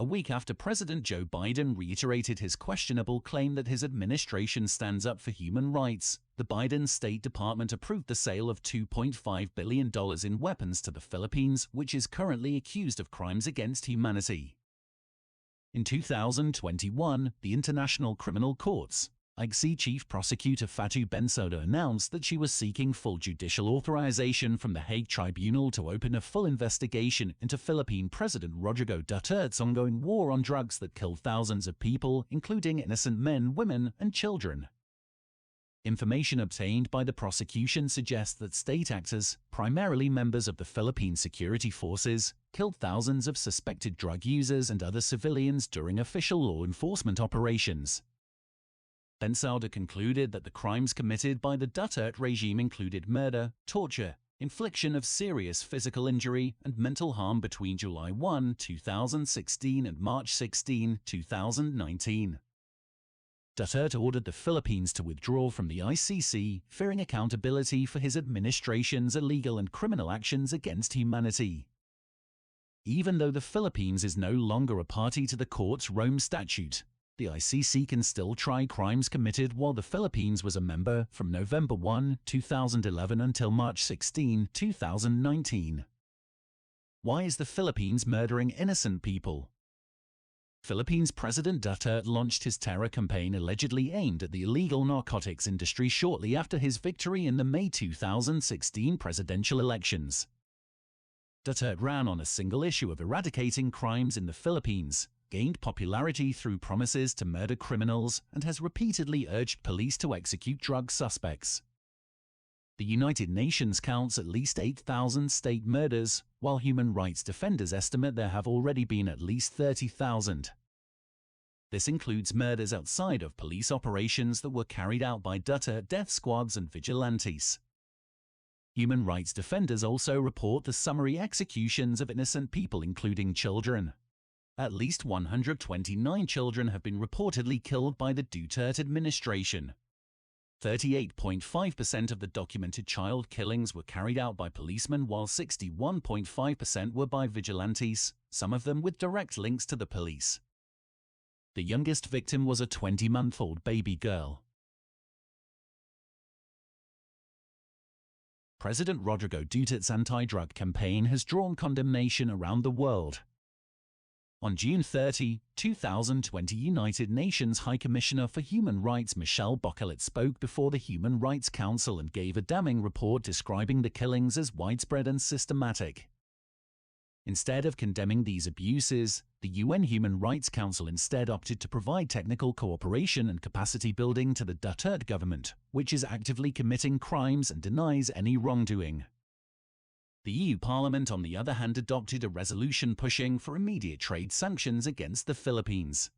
a week after President Joe Biden reiterated his questionable claim that his administration stands up for human rights. The Biden State Department approved the sale of $2.5 billion in weapons to the Philippines, which is currently accused of crimes against humanity. In 2021, the International Criminal Court's ICC Chief Prosecutor Fatou Bensouda announced that she was seeking full judicial authorization from the Hague Tribunal to open a full investigation into Philippine President Rodrigo Duterte's ongoing war on drugs that killed thousands of people, including innocent men, women, and children. Information obtained by the prosecution suggests that state actors, primarily members of the Philippine security forces, killed thousands of suspected drug users and other civilians during official law enforcement operations. Bensouda concluded that the crimes committed by the Duterte regime included murder, torture, infliction of serious physical injury, and mental harm between July 1, 2016 and March 16, 2019. Duterte ordered the Philippines to withdraw from the ICC, fearing accountability for his administration's illegal and criminal actions against humanity. Even though the Philippines is no longer a party to the court's Rome Statute, the ICC can still try crimes committed while the Philippines was a member from November 1, 2011 until March 16, 2019. Why is the Philippines murdering innocent people? Philippines President Duterte launched his terror campaign allegedly aimed at the illegal narcotics industry shortly after his victory in the May 2016 presidential elections. Duterte ran on a single issue of eradicating crimes in the Philippines, gained popularity through promises to murder criminals, and has repeatedly urged police to execute drug suspects. The United Nations counts at least 8,000 state murders, while human rights defenders estimate there have already been at least 30,000. This includes murders outside of police operations that were carried out by Duterte death squads and vigilantes. Human rights defenders also report the summary executions of innocent people, including children. At least 129 children have been reportedly killed by the Duterte administration. 38.5% of the documented child killings were carried out by policemen, while 61.5% were by vigilantes, some of them with direct links to the police. The youngest victim was a 20-month-old baby girl. President Rodrigo Duterte's anti-drug campaign has drawn condemnation around the world. On June 30, 2020, United Nations High Commissioner for Human Rights Michelle Bachelet spoke before the Human Rights Council and gave a damning report describing the killings as widespread and systematic. Instead of condemning these abuses, the UN Human Rights Council instead opted to provide technical cooperation and capacity building to the Duterte government, which is actively committing crimes and denies any wrongdoing. The EU Parliament, on the other hand, adopted a resolution pushing for immediate trade sanctions against the Philippines.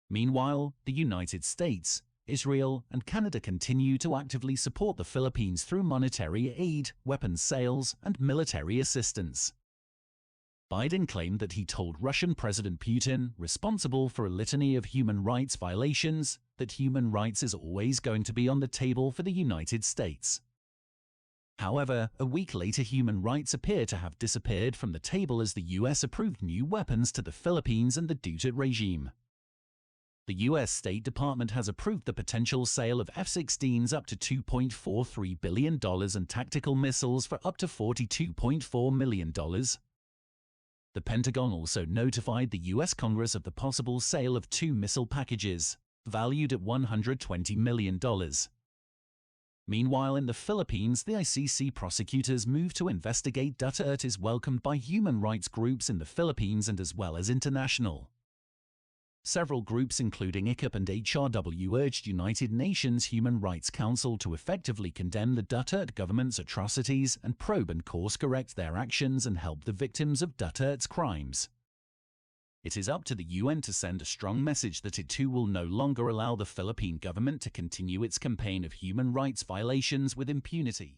Meanwhile, the United States, Israel, and Canada continue to actively support the Philippines through monetary aid, weapons sales, and military assistance. Biden claimed that he told Russian President Putin, responsible for a litany of human rights violations, that human rights is always going to be on the table for the United States. However, a week later, human rights appear to have disappeared from the table as the US approved new weapons to the Philippines and the Duterte regime. The US State Department has approved the potential sale of F-16s up to $2.43 billion and tactical missiles for up to $42.4 million. The Pentagon also notified the US Congress of the possible sale of 2 missile packages, valued at $120 million. Meanwhile, in the Philippines, the ICC prosecutors moved to investigate Duterte is welcomed by human rights groups in the Philippines and as well as international. Several groups including ICAP and HRW urged United Nations Human Rights Council to effectively condemn the Duterte government's atrocities and probe and course-correct their actions and help the victims of Duterte's crimes. It is up to the UN to send a strong message that it too will no longer allow the Philippine government to continue its campaign of human rights violations with impunity.